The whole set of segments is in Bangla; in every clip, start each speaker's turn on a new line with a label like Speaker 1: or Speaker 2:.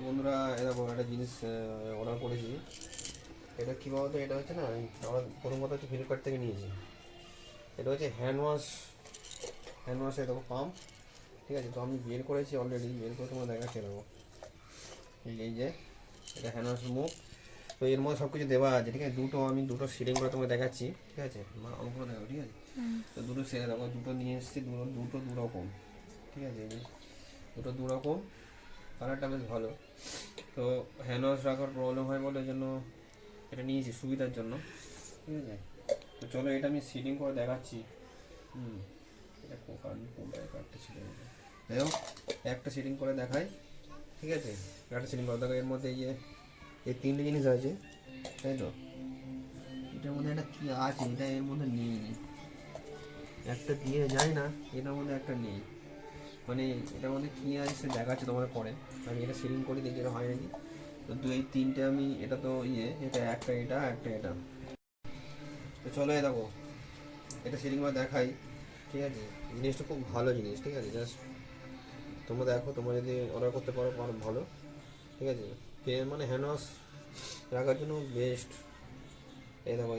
Speaker 1: বন্ধুরা এরকম একটা জিনিস অর্ডার করেছি। এটা কী বলতো, এটা হচ্ছে না, আমার প্রথম কথা হচ্ছে ফ্লিপকার্ট থেকে নিয়েছি। এটা হচ্ছে হ্যান্ড ওয়াশ এরকম পাম্প, ঠিক আছে। তো আমি বের করেছি অলরেডি, বের করে তোমার দেখাচ্ছি এরকম। এই যে এটা হ্যান্ড ওয়াশ মুখ। তো এর মধ্যে সব কিছু দেওয়া আছে, ঠিক আছে। আমি দুটো সিলিং করে তোমাকে দেখাচ্ছি, ঠিক আছে। অঙ্কগুলো দেখো, ঠিক আছে। তো দুটো সেরে দেখো, দুটো নিয়ে এসেছি, দুটো দু রকম, ঠিক আছে। এই যে দুটো দু রকম, কালারটা বেশ ভালো। তো হ্যান্ড ওয়াশ রাখার প্রবলেম হয় বলে, এই জন্য এটা নিয়েছি সুবিধার জন্য, ঠিক আছে। তো চলো এটা আমি সিলিং করে দেখাচ্ছি। এটা কোনটা একটা সিলিং, যাই হোক একটা সিলিং করে দেখাই, ঠিক আছে। একটা সিলিং করে দেখো। এর মধ্যে এই তিনটে জিনিস আছে, তাই তো। এটার মধ্যে একটা কী আছে, এটা এর মধ্যে নেই, একটা দিয়ে যায় না, এটার মধ্যে একটা নেই। মানে এটার মধ্যে কী আছে সে দেখাচ্ছে তোমাদের পরে। আমি এটা সিলিং করি, দেখি এটা হয় নাকি। তো এই তিনটে আমি, এটা তো এটা একটা, এটা। তো চলো দেখো এটা সিলিং করে দেখাই, ঠিক আছে। জিনিসটা খুব ভালো জিনিস, ঠিক আছে। জাস্ট তোমরা দেখো, তোমরা যদি অর্ডার করতে পারো ভালো, ঠিক আছে। মানে হ্যান্ড ওয়াশ রাখার জন্য বেস্ট। এই দেখো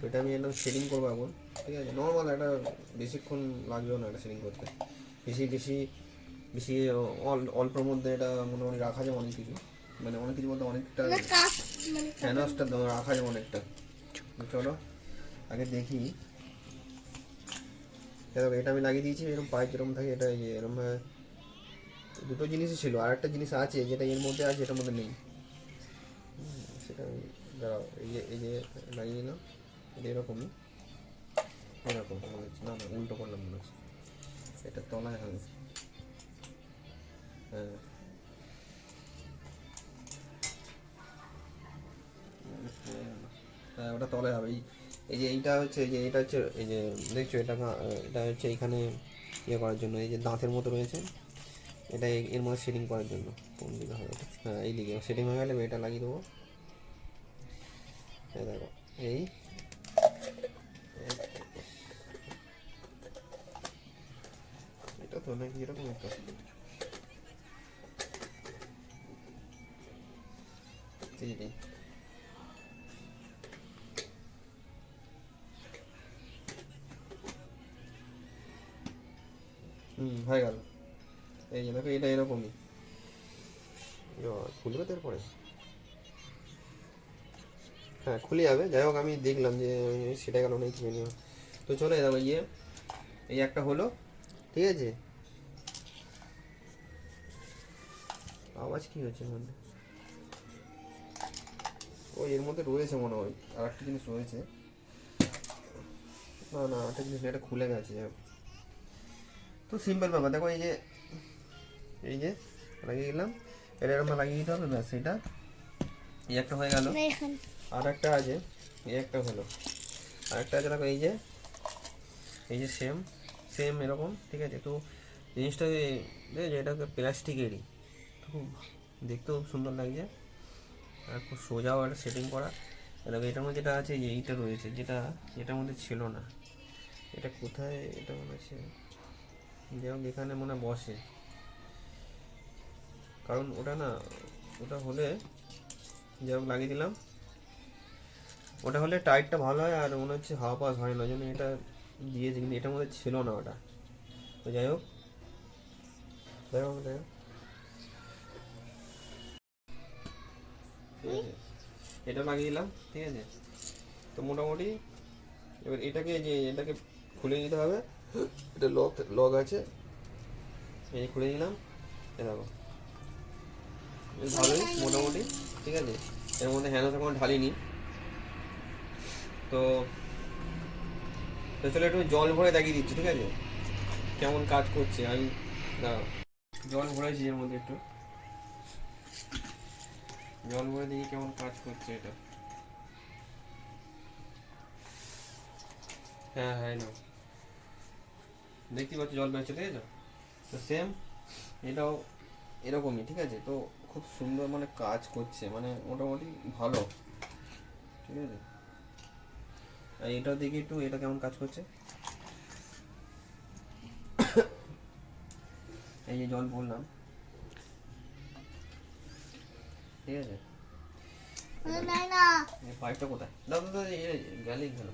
Speaker 1: এটা আমি একদম সেটিং করবো এখন, ঠিক আছে। নর্মাল একটা, বেশিক্ষণ লাগবেও না এটা সেটিং করতে। বেশি বেশি বেশি অল্পের মধ্যে এটা মোটামুটি রাখা যায় অনেক কিছু, মানে অনেক কিছু বলতে অনেকটা হ্যান্ড ওয়াশটা রাখা যায় অনেকটা। চলো আগে দেখি। দেখো এটা আমি লাগিয়ে দিয়েছি, এরকম পাইপ যেরকম থাকে, এটা এরকম দুটো জিনিসই ছিল, আর একটা জিনিস আছে যেটা এর মধ্যে আছে, এটার মধ্যে নেই। সেটা আমি দাঁড়াও, এই যে লাগিয়ে দিলাম। এটা এরকমই, এরকম মনে হচ্ছে, না উল্টো করলাম মনে হচ্ছে। এটা তলায় হবে, হ্যাঁ। হ্যাঁ ওটা তলায় হবে। এই যে এইটা হচ্ছে, এটা হচ্ছে, এই যে দেখছো এটা হচ্ছে এইখানে করার জন্য, এই যে দাঁতের মতো রয়েছে, এটা এর মধ্যে সেটিং করার জন্য। কোন দিকে হবে এটা? হ্যাঁ এই দিকে সেটিং হয়ে গেলে এটা লাগিয়ে দেবো। এই দেখো, এই এটা তো নাকি এরকম একটা, হয়ে গেল। এই যে দেখো এটা এরকমই, খুলবে তো এরপরে, হ্যাঁ খুলে যাবে। যাই হোক আমি দেখলাম যে সেটা গেল না, কিনে নিও। তো চলো দেখো এই একটা হলো, ঠিক আছে। আওয়াজ কি হচ্ছে মধ্যে? ওই এর মধ্যে রয়েছে মনে হয় আর একটা জিনিস রয়েছে, না একটা জিনিস এটা খুলে গেছে। তো সিম্পল ব্যাপার, দেখো এই যে লাগিয়ে দিলাম, এটা এরকম লাগিয়ে দিতে হবে, ব্যাস। এটা এই একটা হয়ে গেল, আর একটা আছে, এই একটা হলো, আর একটা আছে দেখো, এই যে সেম সেম এরকম, ঠিক আছে। তো জিনিসটা এটা প্লাস্টিকেরই, খুব দেখতেও সুন্দর লাগছে, আর খুব সোজাও একটা সেটিং করা। দেখো এটার মধ্যে যেটা আছে, এইটা রয়েছে, যেটা এটার মধ্যে ছিল না। এটা কোথায়, এটা মনে হচ্ছে, যাই হোক এখানে মনে হয় বসে, কারণ ওটা হলে, যাই হোক লাগিয়ে দিলাম। ওটা হলে টাইটটা ভালো হয়, আর মনে হচ্ছে হাওয়া পাস হয় না, ওই জন্য এটা দিয়েছে, কিন্তু এটার মধ্যে ছিল না ওটা। তো যাই হোক দেখো, ঠিক আছে, এটা লাগিয়ে দিলাম, ঠিক আছে। তো মোটামুটি এবার এটাকে খুলে নিতে হবে। এটা লক আছে, এই খুলে নিলাম। এ দেখো বেশ ভালোই মোটামুটি, ঠিক আছে। এর মধ্যে হ্যান্ড ওয়াশ কোনো ঢালিনি। তো চলো একটু জল ভরে দেখিয়ে দিচ্ছি, ঠিক আছে, কেমন কাজ করছে। আমি দাঁড়াও, জল ভরেছি এর মধ্যে, একটু জল ভরে দেখি কেমন কাজ করছে এটা। হ্যাঁ না, দেখতে পাচ্ছি জল বেরোচ্ছে, ঠিক আছে। তো সেম এটাও এরকমই, ঠিক আছে। তো খুব সুন্দর মানে কাজ করছে, মানে মোটামুটি ভালো, ঠিক আছে। আর এটাও দেখি একটু, এটা কেমন কাজ করছে। এই যে জল বললাম, ঠিক আছে।
Speaker 2: নাই না
Speaker 1: পাইপটা কোথায়? দাও দাও দাও, গেলেই গেল।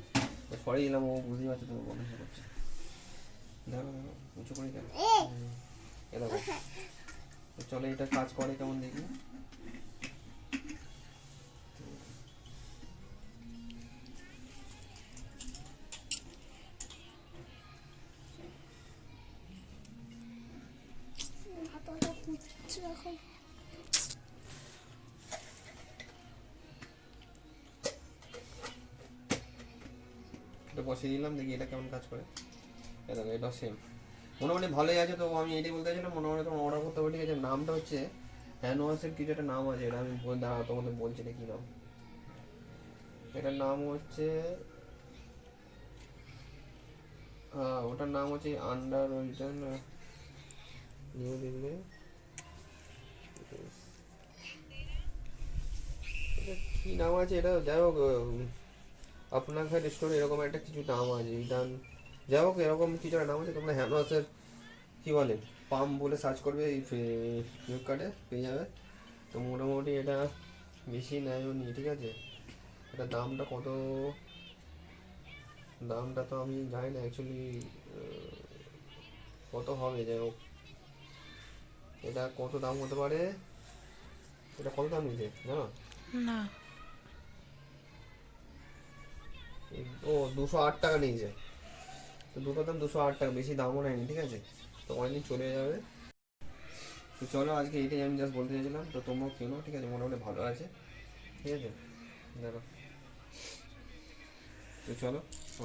Speaker 1: সরে এলাম, ও বুঝতে পারছে তুমি বন্ধ করছে। দেখো দেখো উঁচু করে কেন? এ দেখো, তো চলো এটা কাজ করে কেমন দেখি।
Speaker 2: হাতটা কুচ্ছে এখন।
Speaker 1: এটা বসিয়ে দিলাম, দেখি এটা কেমন কাজ করে। এ দেখো এটা সেম মোটামুটি ভালোই আছে। তো আমি এটাই বলতে চাইছিলাম, মোটামুটি তোমার অর্ডার করতে হবে, ঠিক আছে। নামটা হচ্ছে হ্যান্ড ওয়াশের কিছু একটা নাম আছে, এটা আমি দাঁড়াও তোমাদের বলছি এটা কী নাম। এটার নাম হচ্ছে ওটার নাম হচ্ছে আন্ডার ওইটার নিউ দিল্লি। এটা কী নাম আছে এটা, যাই হোক আপনার ঘর রেস্টোরেন্ট এরকম একটা কিছু নাম আছে। এটা যাই হোক এরকম কিছু একটা নাম আছে। তোমরা হ্যান্ড ওয়াশের কী বলে পাম্প বলে সার্চ করবে, এই ফ্লিপকার্টে পেয়ে যাবে। তো মোটামুটি এটা বেশি নেয়ও নি, ঠিক আছে। এটা দামটা কত, দামটা তো আমি জানি না অ্যাকচুয়ালি কত হবে। যাই হোক এটা কত দাম হতে পারে, এটা কত দাম নিতে জানো?
Speaker 3: না,
Speaker 1: ও 208 টাকা নিয়েছে। তো দুটো দাম 208 টাকা, বেশি দামও নেয়নি, ঠিক আছে। তো অনেকদিন চলে যাবে। তো চলো আজকে এটাই আমি জাস্ট বলতে চাইছিলাম। তো তোমরাও কেনো, ঠিক আছে, মোটামুটি ভালো আছে, ঠিক আছে। দেখো তো চলো।